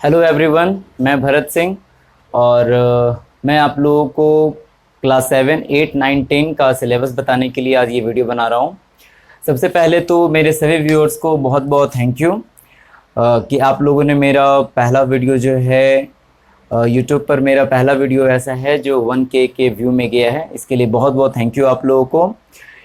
Hello everyone, मैं भरत सिंह और मैं आप लोगों को क्लास 7, 8, 9, 10 का सिलेबस बताने के लिए आज ये वीडियो बना रहा हूँ। सबसे पहले तो मेरे सभी व्यूअर्स को बहुत बहुत थैंक यू कि आप लोगों ने मेरा पहला वीडियो जो है यूट्यूब पर मेरा पहला वीडियो ऐसा है जो 1K के व्यू में गया है। इसके लिए बहुत बहुत थैंक यू आप लोगों को।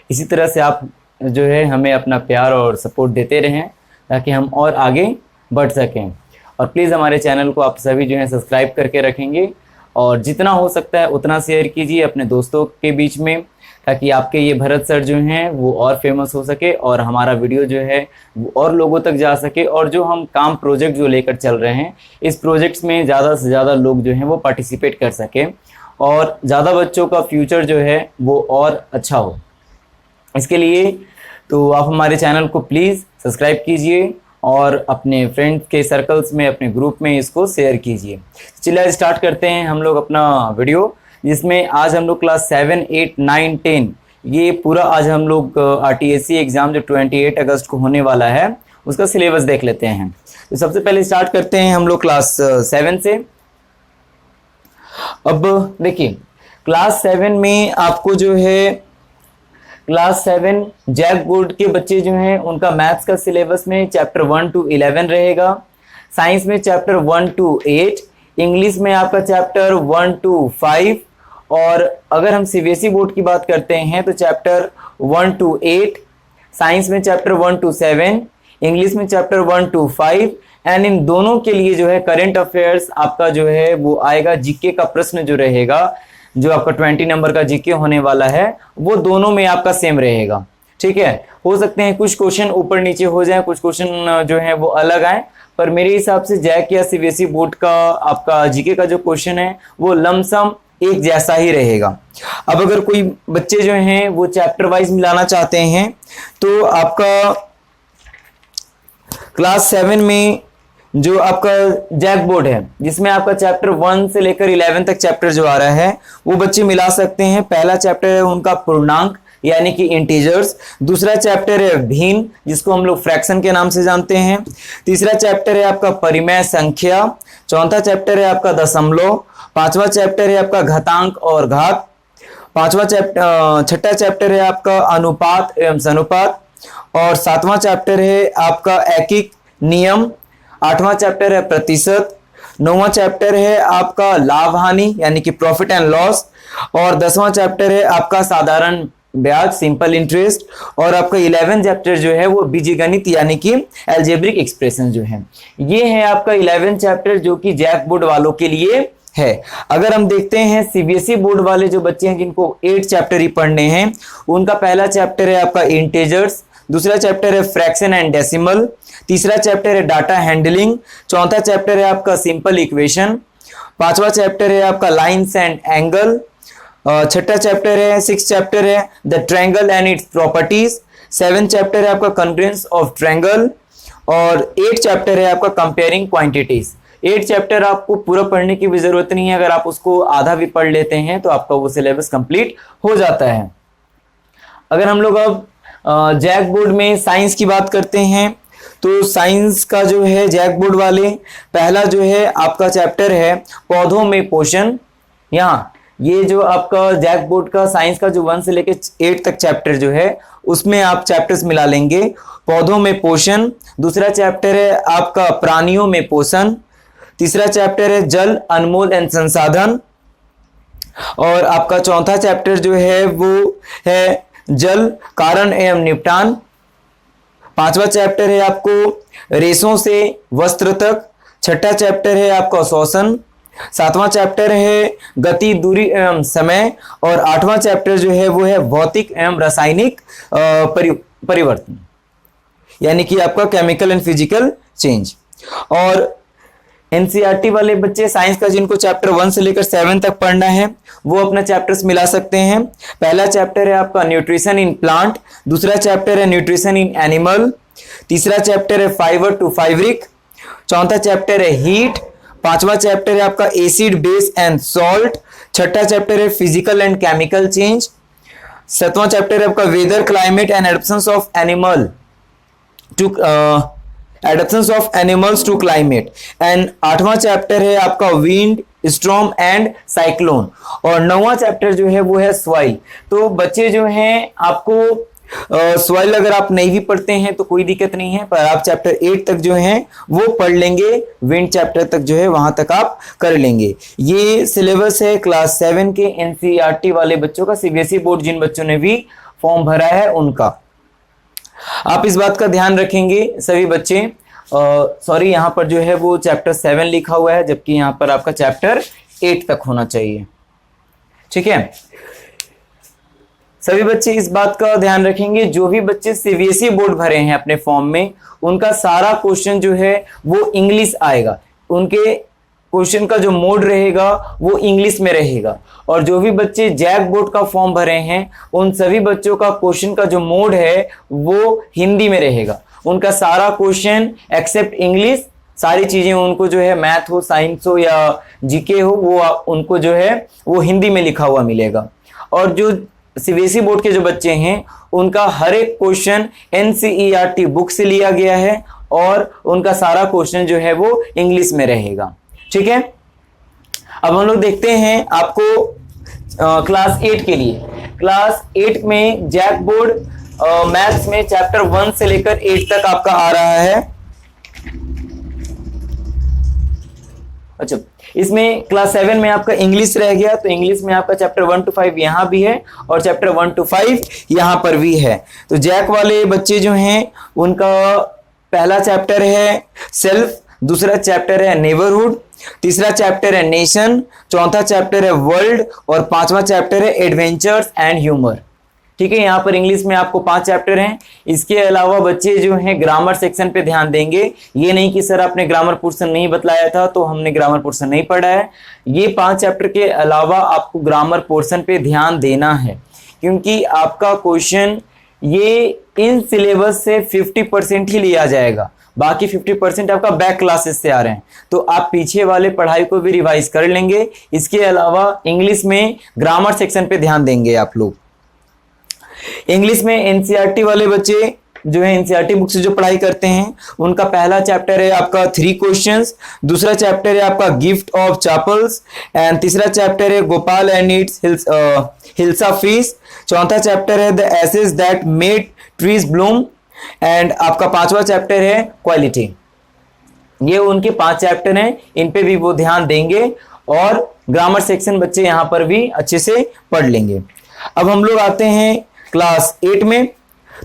इसी तरह से आप जो है हमें अपना प्यार और सपोर्ट देते रहें ताकि हम और आगे बढ़ सकें। और प्लीज़ हमारे चैनल को आप सभी जो है सब्सक्राइब करके रखेंगे और जितना हो सकता है उतना शेयर कीजिए अपने दोस्तों के बीच में, ताकि आपके ये भरत सर जो हैं वो और फेमस हो सके और हमारा वीडियो जो है वो और लोगों तक जा सके। और जो हम काम प्रोजेक्ट जो लेकर चल रहे हैं, इस प्रोजेक्ट्स में ज़्यादा से ज़्यादा लोग जो हैं वो पार्टिसिपेट कर सकें और ज़्यादा बच्चों का फ्यूचर जो है वो और अच्छा हो। इसके लिए तो आप हमारे चैनल को प्लीज़ सब्सक्राइब कीजिए और अपने फ्रेंड्स के सर्कल्स में, अपने ग्रुप में इसको शेयर कीजिए। चलिए स्टार्ट करते हैं हम लोग अपना वीडियो, जिसमें आज हम लोग क्लास 7, 8, 9, 10 ये पूरा आज हम लोग RTSC एग्ज़ाम जो 28 अगस्त को होने वाला है उसका सिलेबस देख लेते हैं। तो सबसे पहले स्टार्ट करते हैं हम लोग क्लास 7 से। अब देखिए, क्लास 7 में आपको जो है क्लास 7 जैक बोर्ड के बच्चे जो हैं उनका मैथ्स का सिलेबस में चैप्टर 1 to 11 रहेगा, साइंस में चैप्टर 1 to 8, इंग्लिश में आपका चैप्टर 1 to 5 और अगर हम CBSE बोर्ड की बात करते हैं तो चैप्टर 1 to 8, साइंस में चैप्टर 1 to 7, इंग्लिश में चैप्टर 1 to 5 एंड इन दोनों के लिए जो है करंट अफेयर्स आपका जो है वो आएगा। जीके का प्रश्न जो रहेगा, जो आपका 20 नंबर का जीके होने वाला है, वो दोनों में आपका सेम रहेगा। ठीक है, हो सकते हैं कुछ क्वेश्चन ऊपर नीचे हो जाए, कुछ क्वेश्चन जो है वो अलग आए, पर मेरे हिसाब से जैक या CBSE बोर्ड का आपका जीके का जो क्वेश्चन है वो लमसम एक जैसा ही रहेगा। अब अगर कोई बच्चे जो हैं वो चैप्टर वाइज मिलाना चाहते हैं तो आपका क्लास 7 में जो आपका जैक बोर्ड है जिसमें आपका चैप्टर 1 से लेकर 11 तक चैप्टर जो आ रहा है वो बच्चे मिला सकते हैं। पहला चैप्टर है उनका पूर्णांक यानी कि इंटीजर्स, दूसरा चैप्टर है भिन्न जिसको हम लोग फ्रैक्शन के नाम से जानते हैं, तीसरा चैप्टर है आपका परिमेय संख्या, चौथा चैप्टर है आपका दशमलव, पांचवा चैप्टर है आपका घातांक और घात, छठा चैप्टर है आपका अनुपात एवं सनुपात और सातवां चैप्टर है आपका ऐकिक नियम, आठवां चैप्टर है प्रतिशत, नौवां चैप्टर है आपका लाभ हानि यानी कि प्रॉफिट एंड लॉस और 10वां चैप्टर है आपका साधारण ब्याज सिंपल इंटरेस्ट और आपका 11 चैप्टर जो है वो बीजगणित यानी कि एल्जेब्रिक एक्सप्रेशन जो है। ये है आपका 11 चैप्टर जो कि जैक बोर्ड वालों के लिए है। अगर हम देखते हैं CBSE बोर्ड वाले जो बच्चे हैं जिनको 8 चैप्टर ही पढ़ने हैं, उनका पहला चैप्टर है आपका इंटीजर्स, दूसरा चैप्टर है फ्रैक्शन एंड डेसिमल, तीसरा चैप्टर है डाटा हैंडलिंग, चौथा चैप्टर है आपका सिंपल इक्वेशन, पांचवा चैप्टर है आपका लाइन्स एंड एंगल, छठा चैप्टर है 6 चैप्टर है the triangle and its properties, 7 chapter है आपका कॉन्ग्रुएंस ऑफ ट्रायंगल और 8 चैप्टर है आपका कंपेयरिंग क्वांटिटीज। 8 चैप्टर आपको पूरा पढ़ने की भी जरूरत नहीं है, अगर आप उसको आधा भी पढ़ लेते हैं तो आपका वो सिलेबस कंप्लीट हो जाता है। अगर हम लोग अब जैक बोर्ड में साइंस की बात करते हैं तो साइंस का जो है जैक बोर्ड वाले पहला जो है आपका चैप्टर है पौधों में पोषण। यहाँ ये जो आपका जैक बोर्ड का साइंस का जो 1 से लेकर 8 तक चैप्टर जो है उसमें आप चैप्टर्स मिला लेंगे। पौधों में पोषण, दूसरा चैप्टर है आपका प्राणियों में पोषण, तीसरा चैप्टर है जल अनमोल एंड संसाधन और आपका चौथा चैप्टर जो है वो है जल कारण एवं निपटान, पांचवा चैप्टर है आपको रेशों से वस्त्र तक, छठा चैप्टर है आपका श्वसन, सातवां चैप्टर है गति दूरी एवं समय और आठवां चैप्टर जो है वो है भौतिक एवं रासायनिक परिवर्तन यानी कि आपका केमिकल एंड फिजिकल चेंज। और NCERT वाले बच्चे साइंस का जिनको चैप्टर 1 से लेकर 7 तक पढ़ना है वो अपना चैप्टर्स मिला सकते हैं। पहला चैप्टर है आपका न्यूट्रिशन इन प्लांट, दूसरा चैप्टर है न्यूट्रिशन इन एनिमल, तीसरा चैप्टर है फाइबर टू फाइब्रिक, चौथा चैप्टर है हीट, पांचवा चैप्टर है आपका एसिड बेस एंड सॉल्ट, छठा चैप्टर है फिजिकल एंड केमिकल चेंज, सातवां चैप्टर है आपका weather climate and adaptations of animal to adaptations of animals to climate, and 8वां चैप्टर है आपका विंड, स्टॉर्म एंड साइक्लोन, और 9वां चैप्टर जो है वो है सॉइल। तो बच्चे जो हैं आपको सॉइल अगर आप नहीं भी पढ़ते हैं तो कोई दिक्कत नहीं है, पर आप चैप्टर 8 तक जो है वो पढ़ लेंगे, विंड चैप्टर तक जो है वहां तक आप कर लेंगे। ये सिलेबस है क्लास 7 के एनसीईआरटी वाले बच्चों का, सीबीएसई बोर्ड जिन बच्चों ने भी फॉर्म भरा है उनका। आप इस बात का ध्यान रखेंगे सभी बच्चे। सॉरी, यहाँ पर जो है वो चैप्टर 7 लिखा हुआ है, जबकि यहाँ पर आपका चैप्टर 8 तक होना चाहिए। ठीक है, सभी बच्चे इस बात का ध्यान रखेंगे। जो भी बच्चे सीबीएसई बोर्ड भरे हैं अपने फॉर्म में, उनका सारा क्वेश्चन जो है वो इंग्लिश आएगा, उनके क्वेश्चन का जो मोड रहेगा वो इंग्लिश में रहेगा। और जो भी बच्चे जैक बोर्ड का फॉर्म भरे हैं, उन सभी बच्चों का क्वेश्चन का जो मोड है वो हिंदी में रहेगा। उनका सारा क्वेश्चन एक्सेप्ट इंग्लिश, सारी चीजें उनको जो है मैथ हो, साइंस हो या जीके हो, वो उनको जो है वो हिंदी में लिखा हुआ मिलेगा। और जो सीबीएसई बोर्ड के जो बच्चे हैं, उनका हर एक क्वेश्चन एनसीईआरटी बुक से लिया गया है और उनका सारा क्वेश्चन जो है वो इंग्लिश में रहेगा। ठीक है, अब हम लोग देखते हैं आपको क्लास 8 के लिए। क्लास 8 में जैक बोर्ड मैथ्स में चैप्टर 1 से लेकर 8 तक आपका आ रहा है। अच्छा, इसमें क्लास 7 में आपका इंग्लिश रह गया, तो इंग्लिश में आपका चैप्टर 1 to 5 यहां भी है और चैप्टर 1 to 5 यहां पर भी है। तो जैक वाले बच्चे जो हैं उनका पहला चैप्टर है सेल्फ, दूसरा चैप्टर है नेबरहुड, तीसरा चैप्टर है नेशन, चौथा चैप्टर है वर्ल्ड और 5वां चैप्टर है एडवेंचर्स एंड ह्यूमर। ठीक है, यहाँ पर इंग्लिश में आपको 5 चैप्टर हैं। इसके अलावा बच्चे जो हैं ग्रामर सेक्शन पे ध्यान देंगे। ये नहीं कि सर आपने ग्रामर पोर्शन नहीं बतलाया था तो हमने ग्रामर पोर्शन नहीं पढ़ा है। ये 5 चैप्टर के अलावा आपको ग्रामर पोर्शन पे ध्यान देना है, क्योंकि आपका क्वेश्चन ये इन सिलेबस से 50% ही लिया जाएगा, बाकी 50% आपका बैक क्लासेस से आ रहे हैं। तो आप पीछे वाले पढ़ाई को भी रिवाइज कर लेंगे। इसके अलावा इंग्लिश में ग्रामर सेक्शन पे ध्यान देंगे आप लोग। इंग्लिश में एनसीईआरटी वाले बच्चे जो है एनसीईआरटी बुक से जो पढ़ाई करते हैं, उनका पहला चैप्टर है आपका 3 क्वेश्चंस, दूसरा चैप्टर है आपका गिफ्ट ऑफ चैपल्स, एंड तीसरा चैप्टर है Gopal and its hilsa fish, चौथा चैप्टर है the ashes that made trees bloom, and आपका 5वां चैप्टर है क्वालिटी। ये उनके 5 चैप्टर हैं, इन पे भी वो ध्यान देंगे और ग्रामर सेक्शन बच्चे यहां पर भी अच्छे से पढ़ लेंगे। अब हम लोग आते हैं क्लास 8 में।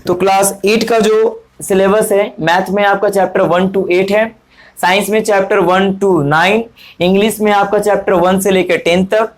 तो क्लास 8 का जो सिलेबस है, मैथ में आपका चैप्टर 1 to 8 है, साइंस में चैप्टर 1 to 9, इंग्लिश में आपका चैप्टर 1 से लेकर 10 तक।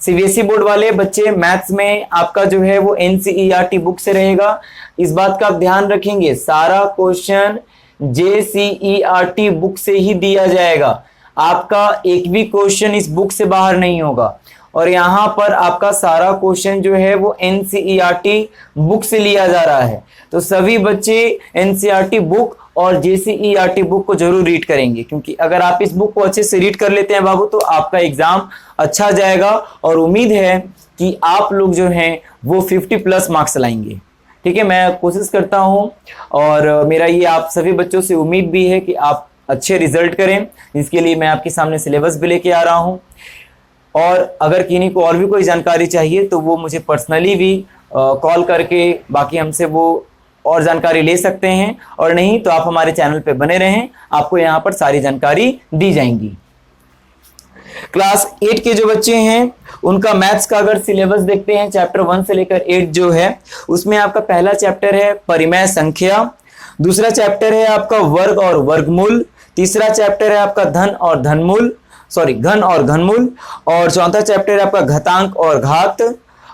सीबीएसई बोर्ड वाले बच्चे मैथ्स में आपका जो है वो एनसीईआरटी बुक से रहेगा। इस बात का आप ध्यान रखेंगे, सारा क्वेश्चन जेसीईआरटी बुक से ही दिया जाएगा। आपका एक भी क्वेश्चन इस बुक से बाहर नहीं होगा। और यहाँ पर आपका सारा क्वेश्चन जो है वो एनसीईआरटी बुक से लिया जा रहा है। तो सभी बच्चे एनसीईआरटी बुक और जेसीईआरटी बुक को जरूर रीड करेंगे, क्योंकि अगर आप इस बुक को अच्छे से रीड कर लेते हैं बाबू, तो आपका एग्जाम अच्छा जाएगा और उम्मीद है कि आप लोग जो हैं वो 50+ मार्क्स लाएंगे। ठीक है, मैं कोशिश करता हूं और मेरा ये आप सभी बच्चों से उम्मीद भी है कि आप अच्छे रिजल्ट करें, जिसके लिए मैं आपके सामने सिलेबस भी लेके आ रहा हूं। और अगर किन्हीं को और भी कोई जानकारी चाहिए तो वो मुझे पर्सनली भी कॉल करके बाकी हमसे वो और जानकारी ले सकते हैं, और नहीं तो आप हमारे चैनल पे बने रहें, आपको यहाँ पर सारी जानकारी दी जाएंगी। क्लास 8 के जो बच्चे हैं उनका मैथ्स का अगर सिलेबस देखते हैं, चैप्टर 1 से लेकर 8 जो है, उसमें आपका पहला चैप्टर है परिमेय संख्या, दूसरा चैप्टर है आपका वर्ग और वर्गमूल, तीसरा चैप्टर है आपका घन और घनमूल, और चौथा चैप्टर है आपका घातांक और घात,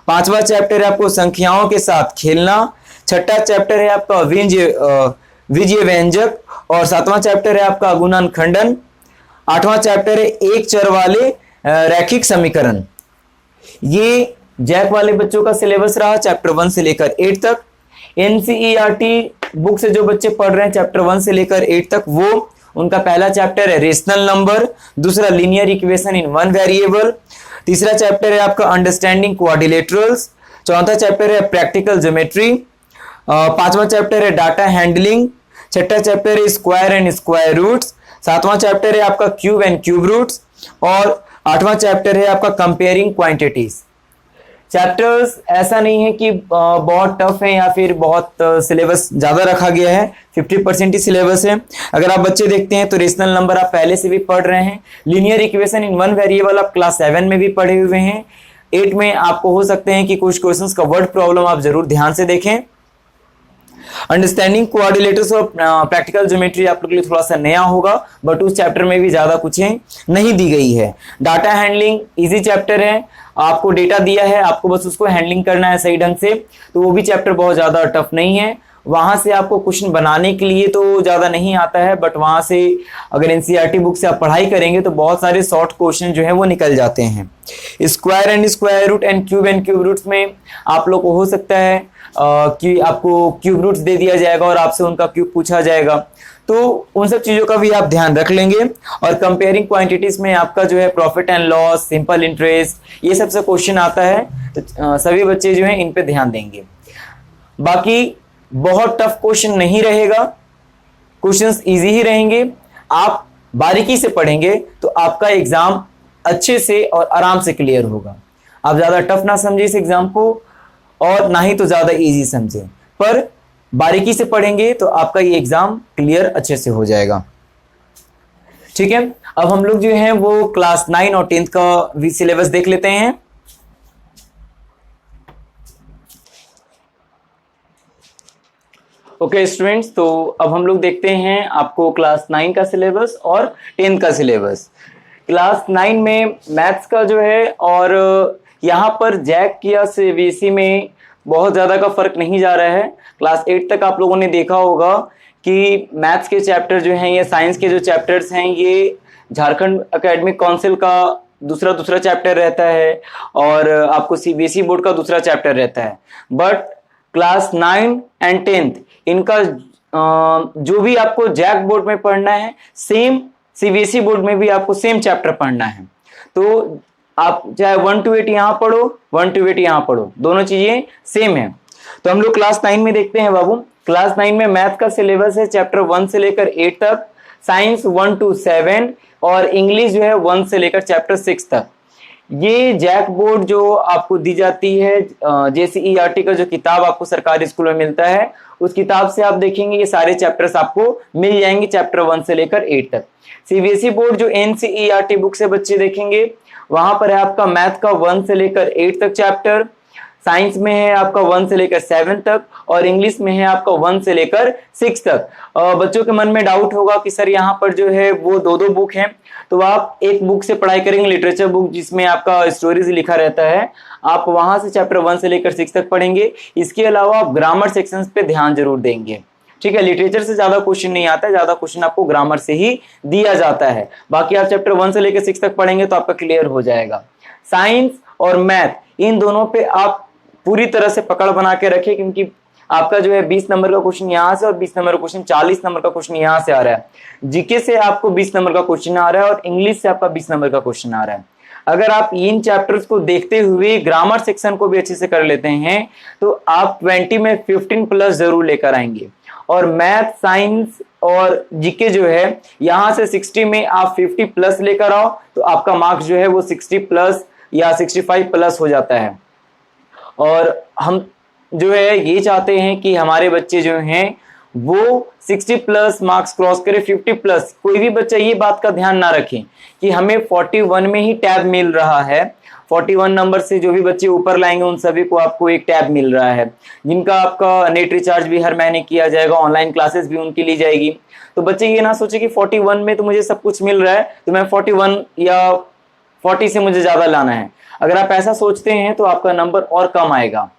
पांचवा चैप्टर है आपको संख्याओं के साथ खेलना, छठा चैप्टर है आपका विजय व्यंजक, और 7वां चैप्टर है आपका गुणन खंडन, 8वां चैप्टर है एक चर वाले रैखिक समीकरण। ये जैक वाले बच्चों का सिलेबस रहा चैप्टर 1 से लेकर 8 तक। एनसीईआरटी बुक से जो बच्चे पढ़ रहे हैं चैप्टर 1 से लेकर 8 तक, वो उनका पहला चैप्टर है रेशनल नंबर, दूसरा linear equation in one variable, तीसरा चैप्टर है आपका अंडरस्टैंडिंग क्वाड्रिलेटरल्स, चौथा चैप्टर है प्रैक्टिकल ज्योमेट्री, 5वां चैप्टर है डाटा हैंडलिंग, छठा चैप्टर है स्क्वायर एंड स्क्वायर रूट्स, सातवां चैप्टर है आपका क्यूब एंड क्यूब रूट्स, और आठवां चैप्टर है आपका कंपेयरिंग क्वांटिटीज। चैप्टर्स ऐसा नहीं है कि बहुत टफ है या फिर बहुत सिलेबस ज्यादा रखा गया है, 50% ही सिलेबस है। अगर आप बच्चे देखते हैं तो रेशनल नंबर आप पहले से भी पढ़ रहे हैं, linear equation in one variable आप क्लास 7 में भी पढ़े हुए हैं, 8 में आपको हो सकते हैं कि कुछ क्वेश्चंस का वर्ड प्रॉब्लम आप जरूर ध्यान से देखें। अंडरस्टैंडिंग कोऑर्डिनेटर्स और प्रैक्टिकल ज्योमेट्री आप लोग के लिए थोड़ा सा नया होगा, बट उस चैप्टर में भी ज्यादा कुछ नहीं दी गई है। डाटा हैंडलिंग इजी चैप्टर है, आपको डेटा दिया है, आपको बस उसको हैंडलिंग करना है सही ढंग से, तो वो भी चैप्टर बहुत ज्यादा टफ नहीं है। वहां से आपको क्वेश्चन बनाने के लिए तो ज्यादा नहीं आता है, बट वहां से अगर एनसीईआरटी बुक से आप पढ़ाई करेंगे तो बहुत सारे शॉर्ट क्वेश्चन जो है वो निकल जाते हैं। Square and square root and cube roots में आप लोग को हो सकता है कि आपको क्यूब रूट्स दे दिया जाएगा और आपसे उनका क्यूब पूछा जाएगा, तो उन सब चीजों का भी आप ध्यान रख लेंगे। और कंपेयरिंग क्वांटिटीज में आपका जो है profit and loss, simple interest, ये सबसे क्वेश्चन आता है, तो सभी बच्चे जो है इन पे ध्यान देंगे। बाकी बहुत टफ क्वेश्चन नहीं रहेगा, क्वेश्चंस इजी ही रहेंगे। आप बारीकी से पढ़ेंगे तो आपका एग्जाम अच्छे से और आराम से क्लियर होगा। आप ज्यादा टफ ना समझे इस एग्जाम को और ना ही तो ज्यादा इजी समझे, पर बारीकी से पढ़ेंगे तो आपका ये एग्जाम क्लियर अच्छे से हो जाएगा। ठीक है, अब हम लोग जो हैं वो क्लास 9 और 10th का सिलेबस देख लेते हैं। ओके स्टूडेंट्स, तो अब हम लोग देखते हैं आपको क्लास 9 का सिलेबस और 10th का सिलेबस। क्लास 9 में मैथ्स का जो है, और यहाँ पर जैक या सीबीएसई में बहुत ज़्यादा का फर्क नहीं जा रहा है। क्लास 8 तक आप लोगों ने देखा होगा कि मैथ्स के चैप्टर जो हैं, ये साइंस के जो चैप्टर्स हैं, ये झारखंड एकेडमिक काउंसिल का दूसरा चैप्टर रहता है और आपको सीबीएसई बोर्ड का दूसरा चैप्टर रहता है। बट क्लास 9 एंड 10th इनका जो भी आपको जैक बोर्ड में पढ़ना है, सेम सीबीएसई बोर्ड में भी आपको सेम चैप्टर पढ़ना है। तो आप चाहे 1 to 8 यहां पढ़ो, 1 to 8 यहां पढ़ो, दोनों चीजें सेम है। तो हम लोग क्लास 9 में देखते हैं बाबू। क्लास 9 में मैथ का सिलेबस है चैप्टर 1 से लेकर 8 तक, साइंस 1 to 7 और इंग्लिश जो है 1 से लेकर चैप्टर 6 तक। ये जैक बोर्ड जो आपको दी जाती है, जेसीईआरटी का जो किताब आपको सरकारी स्कूल में मिलता है, उस किताब से आप देखेंगे ये सारे चैप्टर्स आपको मिल जाएंगे चैप्टर 1 से लेकर 8 तक। सीबीएसई बोर्ड जो एनसीईआरटी बुक से बच्चे देखेंगे, वहां पर है आपका मैथ का 1 से लेकर 8 तक चैप्टर, साइंस में है आपका 1 से लेकर 7 तक और इंग्लिश में है आपका 1 से लेकर 6 तक। बच्चों के मन में डाउट होगा कि सर यहाँ पर जो है वो दो बुक हैं, तो आप एक बुक से पढ़ाई करेंगे, लिटरेचर बुक जिसमें आपका स्टोरीज लिखा रहता है, आप वहां से चैप्टर 1 से लेकर 6 तक पढ़ेंगे। इसके अलावा आप ग्रामर सेक्शंस पे ध्यान जरूर देंगे। ठीक है, लिटरेचर से ज्यादा क्वेश्चन नहीं आता है, ज्यादा क्वेश्चन आपको ग्रामर से ही दिया जाता है। बाकी आप चैप्टर 1 से लेकर 6 तक पढ़ेंगे तो आपका क्लियर हो जाएगा। साइंस और मैथ इन दोनों पे आप पूरी तरह से पकड़ बना के रखिए, क्योंकि आपका जो है 20 नंबर का क्वेश्चन यहाँ से और 20 नंबर का क्वेश्चन, 40 नंबर का क्वेश्चन यहाँ से आ रहा है। जीके से आपको 20 नंबर का क्वेश्चन आ रहा है और इंग्लिश से आपका 20 नंबर का क्वेश्चन आ रहा है। अगर आप इन चैप्टर्स को देखते हुए ग्रामर सेक्शन को भी अच्छे से कर लेते हैं तो आप 20 में 15 प्लस जरूर लेकर आएंगे। और मैथ, साइंस और जीके जो है यहाँ से 60 में आप 50 प्लस लेकर आओ तो आपका मार्क्स जो है वो 60 प्लस या 65 प्लस हो जाता है। और हम जो है ये चाहते हैं कि हमारे बच्चे जो हैं वो 60 प्लस मार्क्स क्रॉस करें, 50 प्लस। कोई भी बच्चा ये बात का ध्यान ना रखें कि हमें 41 में ही टैब मिल रहा है। 41 नंबर से जो भी बच्चे ऊपर लाएंगे उन सभी को आपको एक टैब मिल रहा है, जिनका आपका नेट रिचार्ज भी हर महीने किया जाएगा, ऑनलाइन क्लासेस भी उनकी ली जाएगी। तो बच्चे ये ना सोचे कि 41 में तो मुझे सब कुछ मिल रहा है तो मैं 41 या 40 से मुझे ज्यादा लाना है। अगर आप ऐसा सोचते हैं तो आपका नंबर और कम आएगा।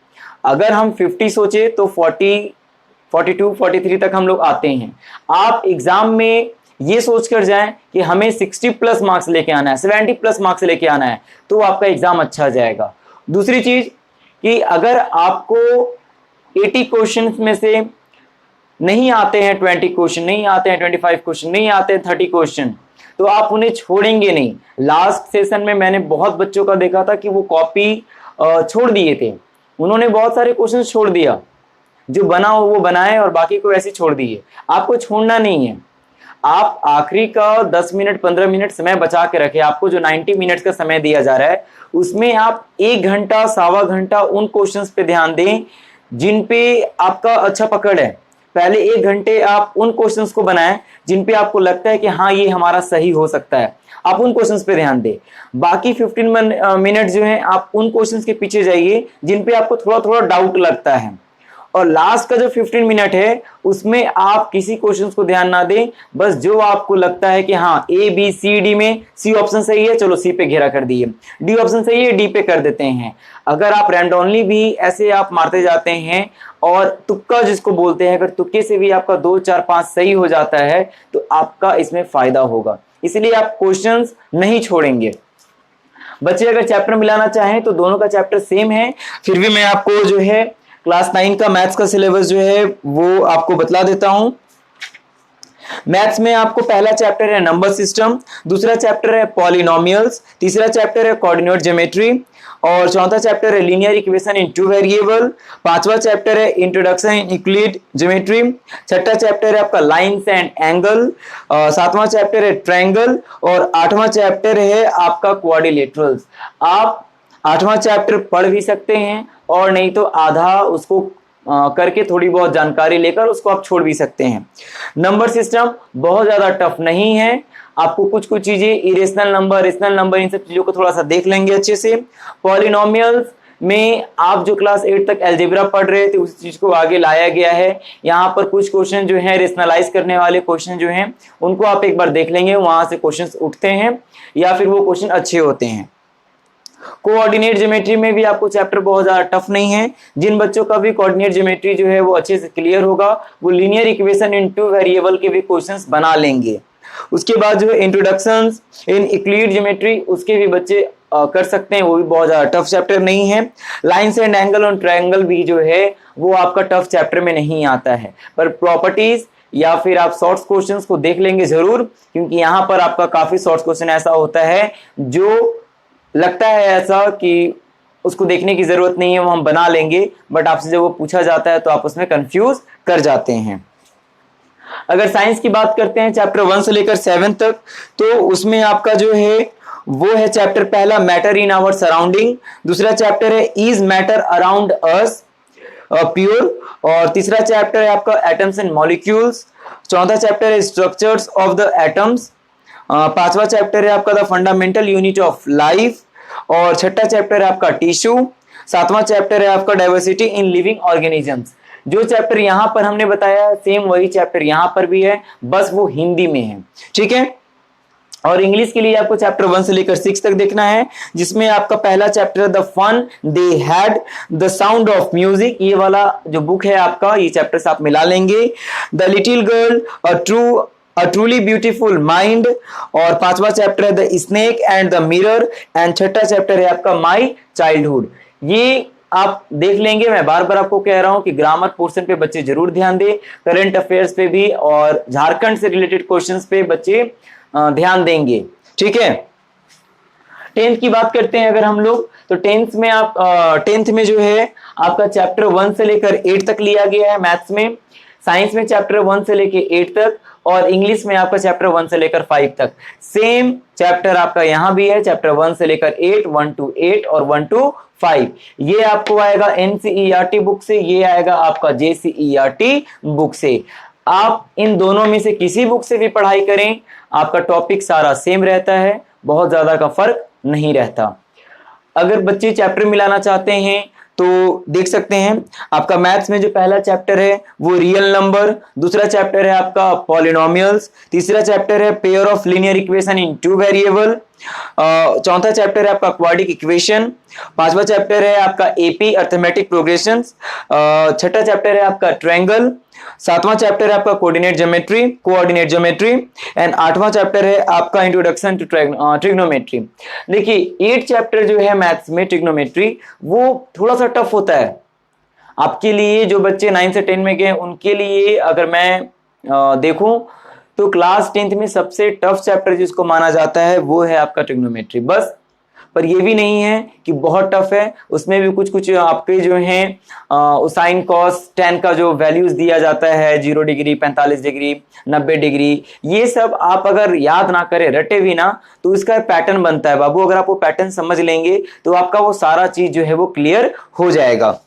अगर हम 50 सोचे तो 40, 42, 43 तक हम लोग आते हैं। आप एग्जाम में ये सोचकर जाएं कि हमें 60 प्लस मार्क्स लेके आना है, 70 प्लस मार्क्स लेके आना है, तो आपका एग्जाम अच्छा जाएगा। दूसरी चीज कि अगर आपको 80 क्वेश्चन में से नहीं आते हैं, 20 क्वेश्चन नहीं आते हैं, 25 क्वेश्चन नहीं आते हैं, 30 क्वेश्चन, तो आप उन्हें छोड़ेंगे नहीं। लास्ट सेशन में मैंने बहुत बच्चों का देखा था कि वो कॉपी छोड़ दिए थे, उन्होंने बहुत सारे क्वेश्चन छोड़ दिया। जो बना हो वो बनाए और बाकी को ऐसे छोड़ दीजिए। आपको छोड़ना नहीं है, आप आखिरी का 10 मिनट 15 मिनट समय बचा के रखें। आपको जो 90 मिनट्स का समय दिया जा रहा है उसमें आप 1 घंटा सवा घंटा उन क्वेश्चंस पे ध्यान दें जिन पे आपका अच्छा पकड़ है। पहले 1 घंटे आप उन क्वेश्चंस को बनाएं जिन पे आपको लगता है कि हाँ ये हमारा सही हो सकता है, आप उन क्वेश्चंस पे ध्यान दें। बाकी 15 मिनट जो है आप उन क्वेश्चंस के पीछे जाइए जिन पे आपको थोड़ा थोड़ा डाउट लगता है, और लास्ट का जो 15 मिनट है उसमें आप किसी क्वेश्चंस को ध्यान ना दें, बस जो आपको लगता है कि हाँ ए बी सी डी में सी ऑप्शन सही है, चलो सी पे घेरा कर दिए, डी ऑप्शन सही है डी पे कर देते हैं। अगर आप रैंडमली भी ऐसे आप मारते जाते हैं और तुक्का जिसको बोलते हैं, अगर तुक्के से भी आपका 2 4 5 सही हो जाता है तो आपका इसमें फायदा होगा, इसलिए आप क्वेश्चंस नहीं छोड़ेंगे। बच्चे अगर चैप्टर मिलाना चाहें तो दोनों का चैप्टर सेम है, फिर भी मैं आपको जो है क्लास 9 का मैथ्स का सिलेबस जो है वो आपको बतला देता हूं। मैथ्स में आपको पहला चैप्टर है नंबर सिस्टम, दूसरा चैप्टर है पॉलिनोमियल्स, तीसरा चैप्टर है कोऑर्डिनेट ज्योमेट्री, और चौथा चैप्टर है लीनियर इक्वेशन इन 2 वेरिएबल, पांचवा चैप्टर है इंट्रोडक्शन इन यूक्लिड ज्योमेट्री, छठा चैप्टर है आपका लाइंस एंड एंगल, सातवां चैप्टर है ट्रायंगल, और आठवां चैप्टर है आपका क्वाड्रिलेटरल्स। आप आठवां चैप्टर पढ़ भी सकते हैं और नहीं तो आधा उसको करके थोड़ी बहुत जानकारी लेकर उसको आप छोड़ भी सकते हैं। नंबर सिस्टम बहुत ज्यादा टफ नहीं है, आपको कुछ कुछ चीजें इरेशनल नंबर, रेशनल नंबर, इन सब चीजों को थोड़ा सा देख लेंगे अच्छे से। पॉलिनोमियल्स में आप जो क्लास 8 तक अलजेब्रा पढ़ रहे थे उस चीज को आगे लाया गया है। यहाँ पर कुछ क्वेश्चन जो है रेशनलाइज करने वाले क्वेश्चन जो हैं उनको आप एक बार देख लेंगे, वहां से क्वेश्चन उठते हैं या फिर वो क्वेश्चन अच्छे होते हैं। कोऑर्डिनेट ज्योमेट्री में भी आपको चैप्टर बहुत ज्यादा टफ नहीं है। जिन बच्चों का भी कोऑर्डिनेट ज्योमेट्री जो है वो अच्छे से क्लियर होगा वो लीनियर इक्वेशन इन 2 वेरिएबल के भी क्वेश्चंस बना लेंगे। उसके बाद जो है इंट्रोडक्शंस इन यूक्लिड ज्योमेट्री उसके भी बच्चे कर सकते हैं, वो भी बहुत ज्यादा टफ चैप्टर नहीं है। लाइंस एंड एंगल और ट्रायंगल भी जो है वो आपका टफ चैप्टर में नहीं आता है, पर प्रॉपर्टीज या फिर आप शॉर्ट क्वेश्चंस को देख लेंगे जरूर, क्योंकि यहाँ पर आपका काफी शॉर्ट क्वेश्चन ऐसा होता है जो लगता है ऐसा कि उसको देखने की जरूरत नहीं है, वो हम बना लेंगे, बट आपसे जब वो पूछा जाता है तो आप उसमें कंफ्यूज कर जाते हैं। अगर साइंस की बात करते हैं चैप्टर 1 से लेकर 7 तक, तो उसमें आपका जो है वो है चैप्टर पहला मैटर इन आवर सराउंडिंग, दूसरा चैप्टर है is matter around us pure, और तीसरा चैप्टर है आपका एटम्स एंड मॉलिक्यूल्स, चौथा चैप्टर है स्ट्रक्चर्स ऑफ द एटम्स, पांचवा चैप्टर है आपका the fundamental unit of life, और छठा चैप्टर है आपका टिश्यू, सातवां चैप्टर है आपका डाइवर्सिटी इन लिविंग ऑर्गेनिजम्स। जो चैप्टर यहां पर हमने बताया सेम वही चैप्टर यहां पर भी है, बस वो हिंदी में है, ठीक है। और इंग्लिश के लिए आपको चैप्टर 1 से लेकर 6 तक देखना है, जिसमें आपका पहला chapter the fun they had, the sound of music, ये वाला जो बुक है आपका ये चैप्टर्स आप मिला लेंगे। The little girl, a truly beautiful mind, और पांचवा चैप्टर है the snake and the mirror, and छठा चैप्टर है आपका माई चाइल्डहुड। ये आप देख लेंगे। मैं बार बार आपको कह रहा हूं कि ग्रामर पोर्शन पे बच्चे जरूर ध्यान दें, करंट अफेयर्स पे भी और झारखंड से रिलेटेड क्वेश्चंस पे बच्चे ध्यान देंगे, ठीक है। 10th की बात करते हैं अगर हम लोग, तो 10th में जो है आपका चैप्टर 1 से लेकर 8 तक लिया गया है मैथ्स में, साइंस में चैप्टर 1 से लेकर 8 तक, और इंग्लिश में आपका चैप्टर 1 से लेकर 5 तक। सेम चैप्टर आपका यहां भी है, चैप्टर 1 से लेकर 8, 1 to 8 और 1 to 5। ये आपको आएगा NCERT बुक से, ये आएगा आपका JCERT बुक से। आप इन दोनों में से किसी बुक से भी पढ़ाई करें, आपका टॉपिक सारा सेम रहता है, बहुत ज्यादा का फर्क नहीं रहता। अगर बच्चे चैप्टर मिलाना चाहते हैं तो देख सकते हैं, आपका मैथ्स में जो पहला चैप्टर है वो रियल नंबर, दूसरा चैप्टर है आपका पॉलिनोमियल्स, तीसरा चैप्टर है pair of linear equation in 2 variable, चौथा चैप्टर है आपका क्वाड्रिक इक्वेशन, पांचवा चैप्टर है आपका एपी अर्थमेटिक प्रोग्रेशंस, छठा चैप्टर है आपका ट्रायंगल, सातवां चैप्टर है आपका कोऑर्डिनेट ज्योमेट्री, एंड आठवां चैप्टर है आपका इंट्रोडक्शन टू ट्रिग्नोमेट्री। देखिए 8 चैप्टर जो है मैथ्स में ट्रिग्नोमेट्री वो थोड़ा सा टफ होता है आपके लिए। जो बच्चे 9 से 10 में गए उनके लिए अगर मैं देखूं तो क्लास 10th में सबसे टफ चैप्टर जिसको माना जाता है वो है आपका ट्रिग्नोमेट्री। बस पर ये भी नहीं है कि बहुत टफ है, उसमें भी कुछ कुछ आपके जो हैं साइन कॉस टेन का जो वैल्यूज दिया जाता है, 0 डिग्री, 45 डिग्री, 90 डिग्री, ये सब आप अगर याद ना करें, रटे भी ना, तो इसका पैटर्न बनता है बाबू। अगर आप वो पैटर्न समझ लेंगे तो आपका वो सारा चीज जो है वो क्लियर हो जाएगा।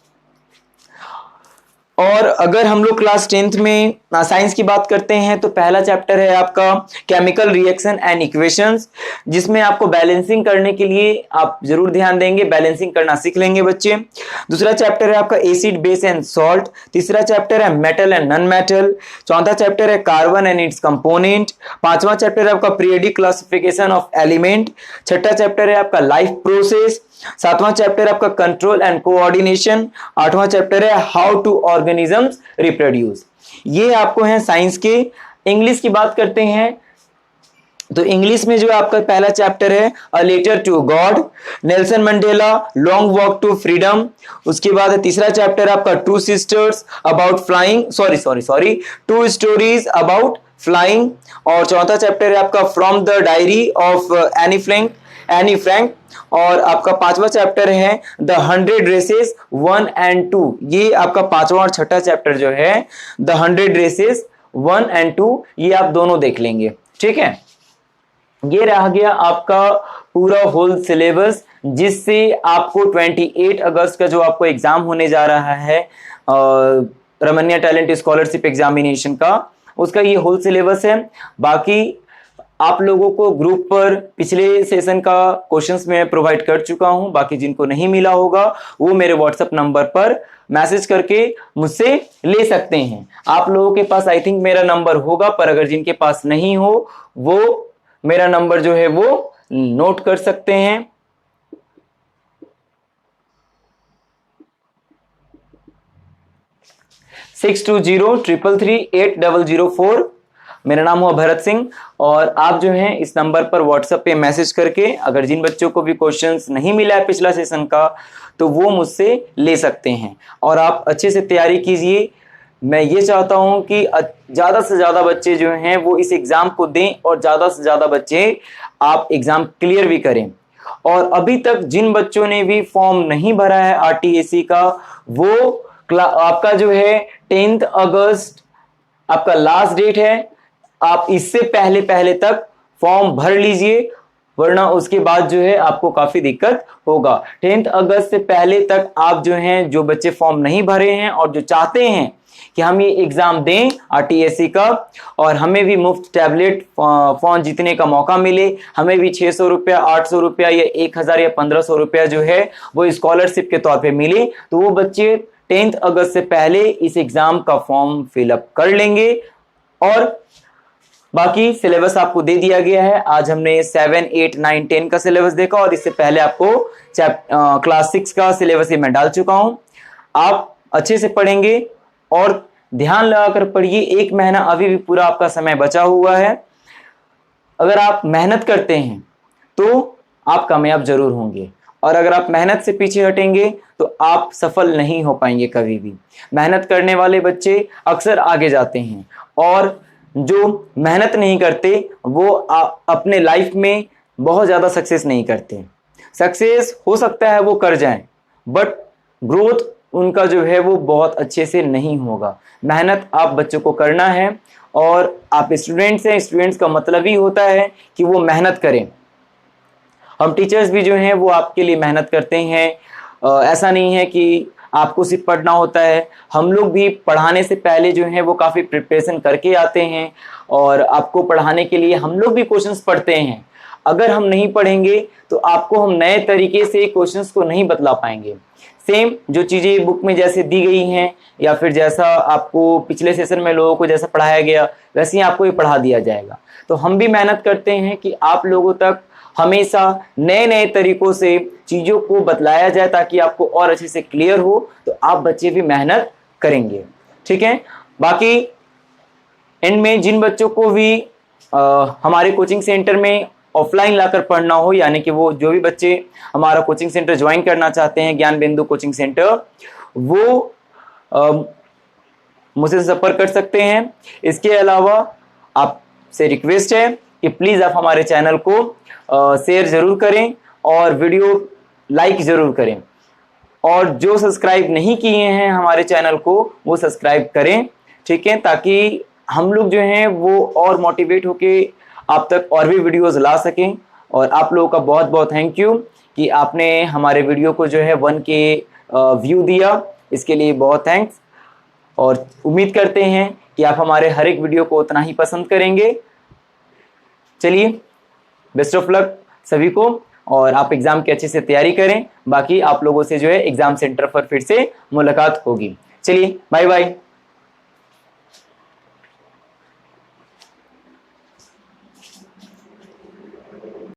और अगर हम लोग क्लास 10th में साइंस की बात करते हैं तो पहला चैप्टर है आपका केमिकल रिएक्शन एंड इक्वेशंस, जिसमें आपको बैलेंसिंग करने के लिए आप जरूर ध्यान देंगे, बैलेंसिंग करना सीख लेंगे बच्चे। दूसरा चैप्टर है आपका एसिड बेस एंड सॉल्ट। तीसरा चैप्टर है मेटल एंड नॉन मेटल। चौथा चैप्टर है कार्बन एंड इट्स कंपोनेंट। पांचवा चैप्टर है आपका पीरियोडिक क्लासिफिकेशन ऑफ एलिमेंट। छठा चैप्टर है आपका लाइफ प्रोसेस। सातवां चैप्टर है आपका कंट्रोल एंड कोऑर्डिनेशन। आठवां चैप्टर है हाउ टू ऑर्गेनिजम्स रिप्रोड्यूस। ये आपको है साइंस के। इंग्लिश की बात करते हैं तो इंग्लिश में जो आपका पहला चैप्टर है a letter to God, Nelson Mandela, long walk to freedom. उसके बाद तीसरा चैप्टर आपका two sisters about flying, sorry two stories about flying. और चौथा चैप्टर है आपका from the diary of Anne Frank. और आपका पांचवा चैप्टर है द 100 रेसेस 1 एंड 2। ये आपका पांचवा और छठा चैप्टर जो है द 100 रेसेस 1 एंड 2, ये आप दोनों देख लेंगे, ठीक है। ये रह गया आपका पूरा होल सिलेबस, जिससे आपको 28 अगस्त का जो आपको एग्जाम होने जा रहा है रमन्या टैलेंट स्कॉलरशिप एग्जामिनेशन का, उसका ये होल सिलेबस है। बाकी आप लोगों को ग्रुप पर पिछले सेशन का क्वेश्चंस मैं प्रोवाइड कर चुका हूं। बाकी जिनको नहीं मिला होगा वो मेरे व्हाट्सएप नंबर पर मैसेज करके मुझसे ले सकते हैं। आप लोगों के पास आई थिंक मेरा नंबर होगा, पर अगर जिनके पास नहीं हो वो मेरा नंबर जो है वो नोट कर सकते हैं। सिक्स 6203338004। मेरा नाम हुआ भरत सिंह। और आप जो हैं इस नंबर पर व्हाट्सएप पे मैसेज करके, अगर जिन बच्चों को भी क्वेश्चंस नहीं मिला है पिछला सेशन का, तो वो मुझसे ले सकते हैं। और आप अच्छे से तैयारी कीजिए। मैं ये चाहता हूं कि ज़्यादा से ज़्यादा बच्चे जो हैं वो इस एग्ज़ाम को दें और ज़्यादा से ज़्यादा बच्चे आप एग्ज़ाम क्लियर भी करें। और अभी तक जिन बच्चों ने भी फॉर्म नहीं भरा है RTSC का, वो आपका जो है 10 अगस्त आपका लास्ट डेट है। आप इससे पहले तक फॉर्म भर लीजिए, वरना उसके बाद जो है आपको काफी दिक्कत होगा। 10 अगस्त से पहले तक आप जो हैं, जो बच्चे फॉर्म नहीं भरे हैं और जो चाहते हैं कि हम ये एग्जाम दें RTSC का और हमें भी मुफ्त टैबलेट फोन जीतने का मौका मिले, हमें भी 600 रुपया, 800 रुपया या 1000 या 1500 रुपया जो है वो स्कॉलरशिप के तौर पे मिले, तो वो बच्चे 10 अगस्त से पहले इस एग्जाम का फॉर्म फिलअप कर लेंगे। और बाकी सिलेबस आपको दे दिया गया है। आज हमने 7, 8, 9, 10 का सिलेबस देखा और इससे पहले आपको क्लास 6 का सिलेबस मैं डाल चुका हूं। आप अच्छे से पढ़ेंगे और ध्यान लगाकर पढ़िए। 1 महीना अभी भी पूरा आपका समय बचा हुआ है। अगर आप मेहनत करते हैं तो आप कामयाब जरूर होंगे, और अगर आप मेहनत से पीछे हटेंगे तो आप सफल नहीं हो पाएंगे कभी भी। मेहनत करने वाले बच्चे अक्सर आगे जाते हैं, और जो मेहनत नहीं करते वो अपने लाइफ में बहुत ज़्यादा सक्सेस नहीं करते। सक्सेस हो सकता है वो कर जाएं, बट ग्रोथ उनका जो है वो बहुत अच्छे से नहीं होगा। मेहनत आप बच्चों को करना है, और आप स्टूडेंट्स हैं, स्टूडेंट्स का मतलब ही होता है कि वो मेहनत करें। हम टीचर्स भी जो हैं वो आपके लिए मेहनत करते हैं। ऐसा नहीं है कि आपको सिर्फ पढ़ना होता है, हम लोग भी पढ़ाने से पहले जो है वो काफ़ी प्रिपरेशन करके आते हैं, और आपको पढ़ाने के लिए हम लोग भी क्वेश्चंस पढ़ते हैं। अगर हम नहीं पढ़ेंगे तो आपको हम नए तरीके से क्वेश्चंस को नहीं बतला पाएंगे। सेम जो चीज़ें बुक में जैसे दी गई हैं, या फिर जैसा आपको पिछले सेशन में लोगों को जैसा पढ़ाया गया वैसे ही आपको भी पढ़ा दिया जाएगा। तो हम भी मेहनत करते हैं कि आप लोगों तक हमेशा नए नए तरीकों से चीज़ों को बतलाया जाए, ताकि आपको और अच्छे से क्लियर हो, तो आप बच्चे भी मेहनत करेंगे, ठीक है। बाकी एंड में जिन बच्चों को भी हमारे कोचिंग सेंटर में ऑफलाइन लाकर पढ़ना हो, यानी कि वो जो भी बच्चे हमारा कोचिंग सेंटर ज्वाइन करना चाहते हैं, ज्ञान बिंदु कोचिंग सेंटर, वो मुझसे संपर्क कर सकते हैं। इसके अलावा आपसे रिक्वेस्ट है कि प्लीज़ आप हमारे चैनल को शेयर ज़रूर करें, और वीडियो लाइक ज़रूर करें, और जो सब्सक्राइब नहीं किए हैं हमारे चैनल को वो सब्सक्राइब करें, ठीक है, ताकि हम लोग जो हैं वो और मोटिवेट होके आप तक और भी वीडियोस ला सकें। और आप लोगों का बहुत बहुत थैंक यू कि आपने हमारे वीडियो को जो है 1K व्यू दिया, इसके लिए बहुत थैंक्स। और उम्मीद करते हैं कि आप हमारे हर एक वीडियो को उतना ही पसंद करेंगे। चलिए, बेस्ट ऑफ लक सभी को, और आप एग्जाम की अच्छे से तैयारी करें। बाकी आप लोगों से जो है एग्जाम सेंटर पर फिर से मुलाकात होगी। चलिए, बाय बाय।